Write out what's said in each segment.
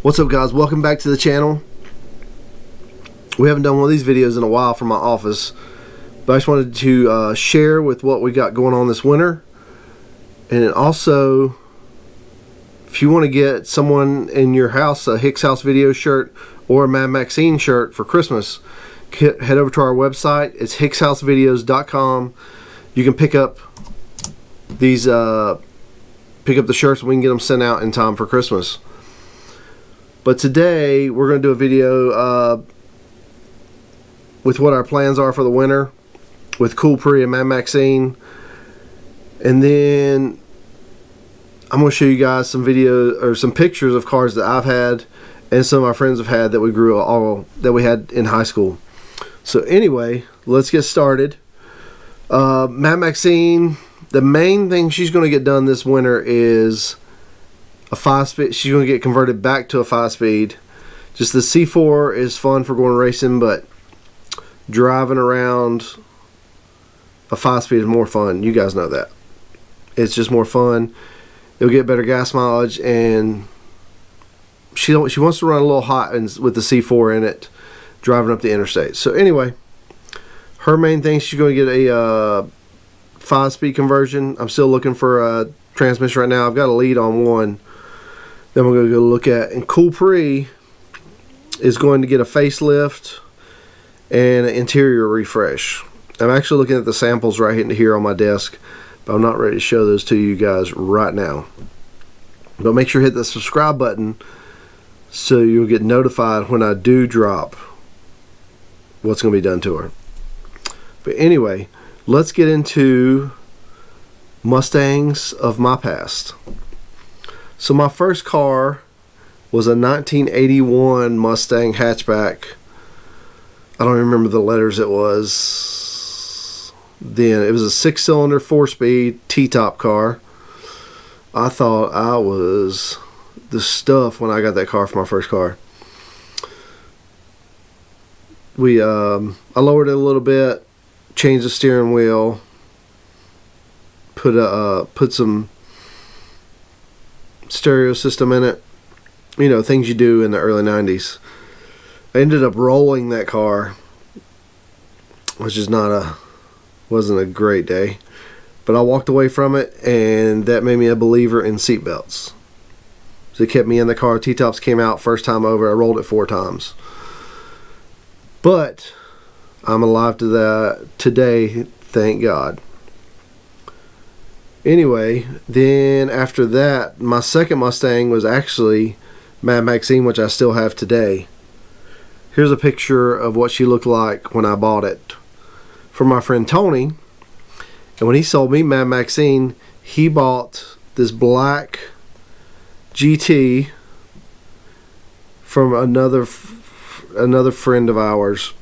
What's up, guys? Welcome back to the channel. We haven't done one of these videos in a while from my office, but I just wanted to share with what we got going on this winter. And also, if you want to get someone in your house a Hicks House video shirt or a Mad Maxine shirt for Christmas, head over to our website. It's hickshousevideos.com. You can pick up these pick up the shirts and we can get them sent out in time for Christmas. But today we're going to do a video with what our plans are for the winter with Cool Pre and Mad Maxine, and then I'm going to show you guys some video or some pictures of cars that I've had and some of our friends have had that we had in high school. So anyway, let's get started. Mad Maxine, the main thing she's going to get done this winter is a 5-speed. She's going to get converted back to a 5-speed. Just the C4 is fun for going racing, but driving around a 5-speed is more fun. You guys know that. It's just more fun. It'll get better gas mileage, and she wants to run a little hot with the C4 in it, driving up the interstate. So anyway, her main thing, she's going to get a 5-speed conversion. I'm still looking for a transmission right now. I've got a lead on one. Then we're going to go look at, and Cool Pre is going to get a facelift and an interior refresh. I'm actually looking at the samples right here on my desk, but I'm not ready to show those to you guys right now. But make sure to hit the subscribe button so you'll get notified when I do drop what's going to be done to her. But anyway, let's get into Mustangs of my past. So my first car was a 1981 Mustang hatchback. I don't remember the letters it was then. It was a 6-cylinder 4-speed T-top car. I thought I was the stuff when I got that car for my first car. I lowered it a little bit, changed the steering wheel, put some stereo system in it, you know, things you do in the early 90s. I ended up rolling that car, which is wasn't a great day, but I walked away from it, and that made me a believer in seatbelts. So it kept me in the car. T-tops came out first time over. I rolled it 4 times, but I'm alive to that today, thank God. Anyway, then after that, my second Mustang was actually Mad Maxine, which I still have today. Here's a picture of what she looked like when I bought it from my friend Tony. And when he sold me Mad Maxine, he bought this black GT from another friend of ours.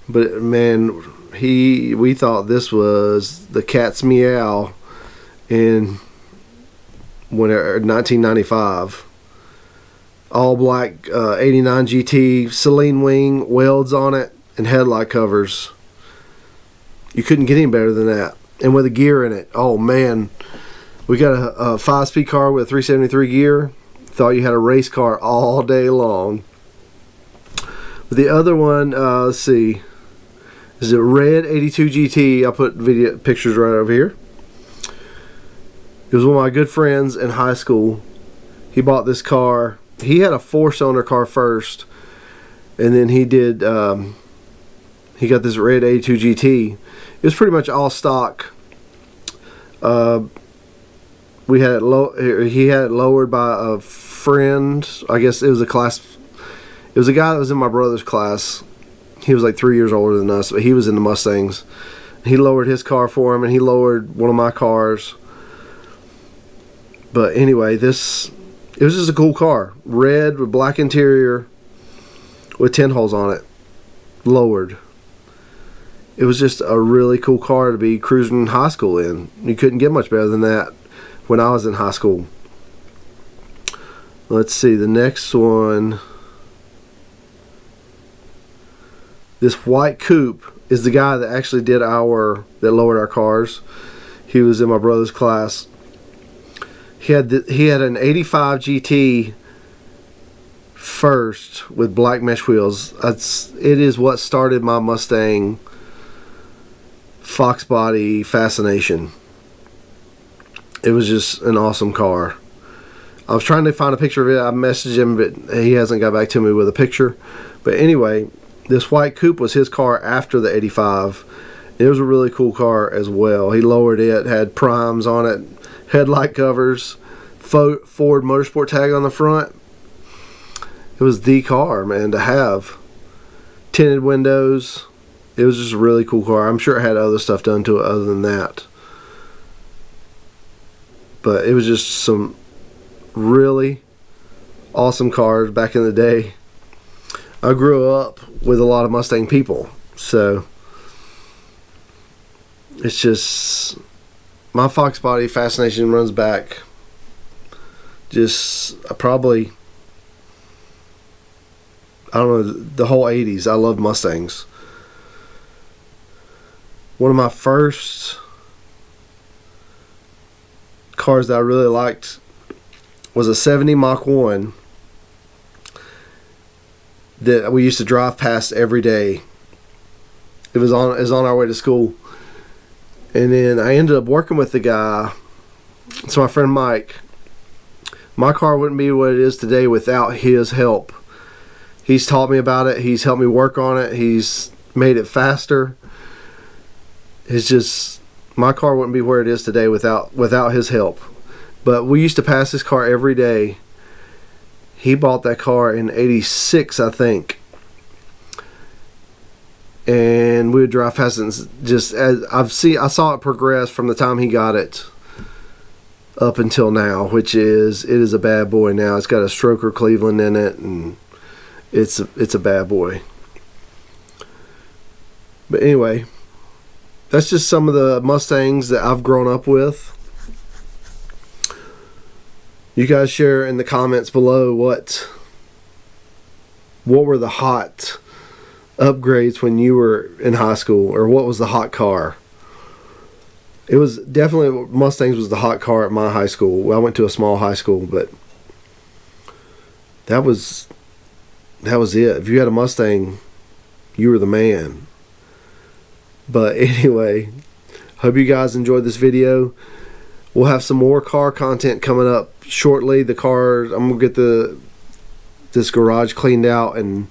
But man, we thought this was the cat's meow in 1995. All black 89 GT, Celine wing, welds on it, and headlight covers. You couldn't get any better than that. And with a gear in it. Oh man, we got a 5-speed car with a 373 gear. Thought you had a race car all day long. But the other one, let's see. This is a red 82 GT. I put pictures right over here. It was one of my good friends in high school. He bought this car. He had a 4-cylinder car first, and then he got this red 82 GT. It was pretty much all stock. He had it lowered by a friend. I guess it was a guy that was in my brother's class. He was like 3 years older than us, but he was in the Mustangs. He lowered his car for him, and he lowered one of my cars. But anyway, it was just a cool car. Red with black interior with 10 holes on it. Lowered. It was just a really cool car to be cruising high school in. You couldn't get much better than that when I was in high school. Let's see, the next one. This white coupe is the guy that actually that lowered our cars. He was in my brother's class. He had an 85 GT first with black mesh wheels. It is what started my Mustang Fox body fascination. It was just an awesome car. I was trying to find a picture of it. I messaged him, but he hasn't got back to me with a picture. But anyway, this white coupe was his car after the 85. It was a really cool car as well. He lowered it, had primes on it, headlight covers, Ford Motorsport tag on the front. It was the car, man, to have. Tinted windows. It was just a really cool car. I'm sure it had other stuff done to it other than that. But it was just some really awesome cars back in the day. I grew up with a lot of Mustang people, so it's just my Fox body fascination runs back just probably, I don't know, the whole 80s. I love Mustangs. One of my first cars that I really liked was a 70 Mach 1 that we used to drive past every day. It was on our way to school. And then I ended up working with the guy. So my friend Mike, my car wouldn't be what it is today without his help. He's taught me about it. He's helped me work on it. He's made it faster. It's just, my car wouldn't be where it is today without his help. But we used to pass his car every day. He bought that car in '86, I think. And we would drive past it, and just as I saw it progress from the time he got it up until now, it is a bad boy now. It's got a stroker Cleveland in it, and it's a bad boy. But anyway, that's just some of the Mustangs that I've grown up with. You guys share in the comments below what were the hot upgrades when you were in high school, or what was the hot car. It was definitely, Mustangs was the hot car at my high school. I went to a small high school, but that was it. If you had a Mustang, you were the man. But anyway, hope you guys enjoyed this video. We'll have some more car content coming up shortly. The cars, I'm gonna get this garage cleaned out and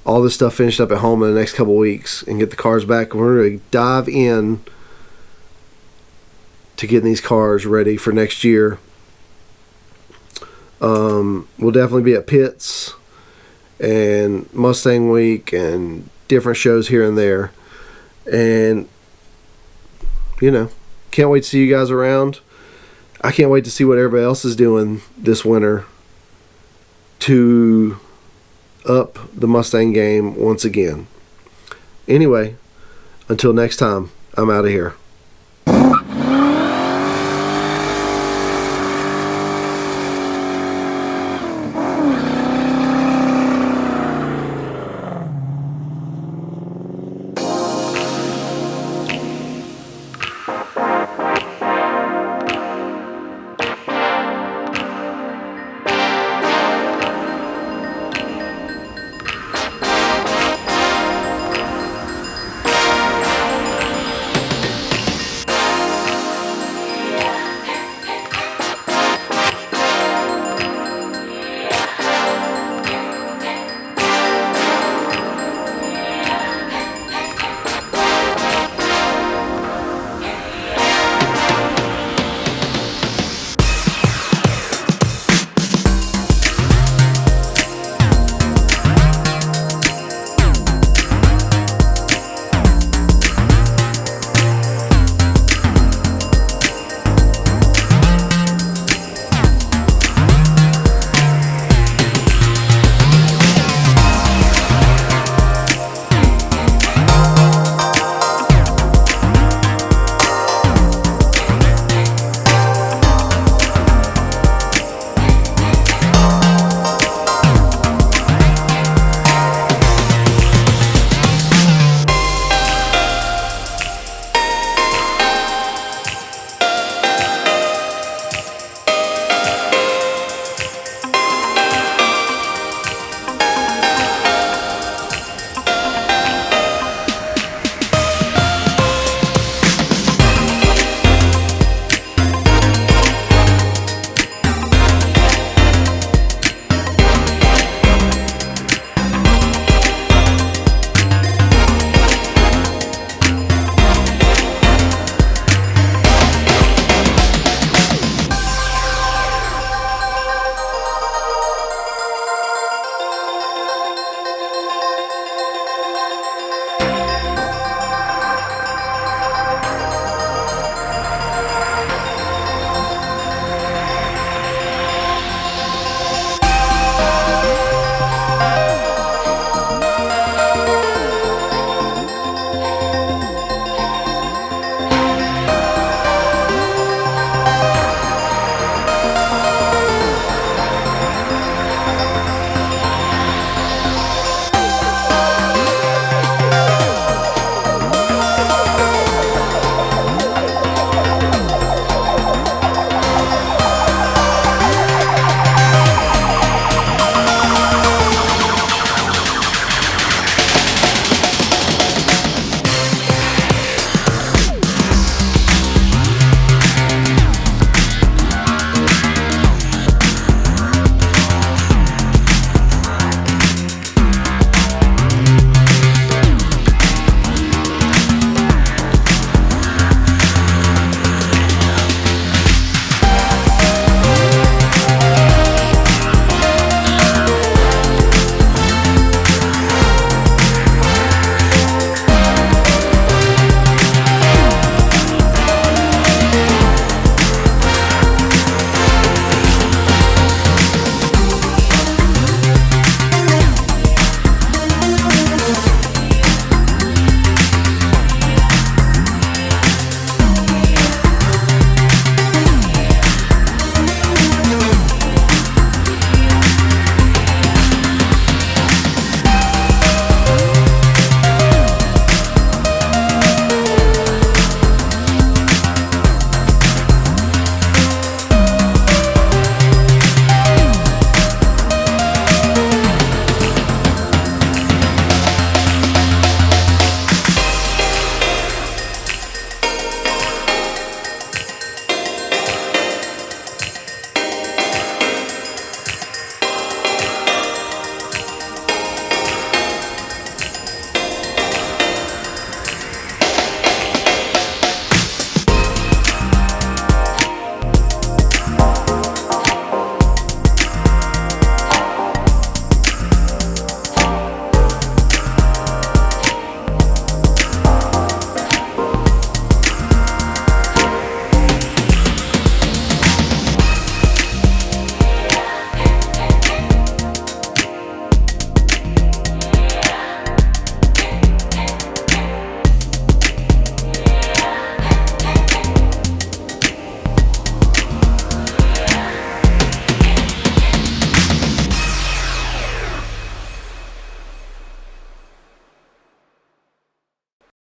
all this stuff finished up at home in the next couple weeks, and get the cars back. We're going to dive in to getting these cars ready for next year. We'll definitely be at pits and Mustang Week and different shows here and there. And, can't wait to see you guys around. I can't wait to see what everybody else is doing this winter to up the Mustang game once again. Anyway, until next time, I'm out of here.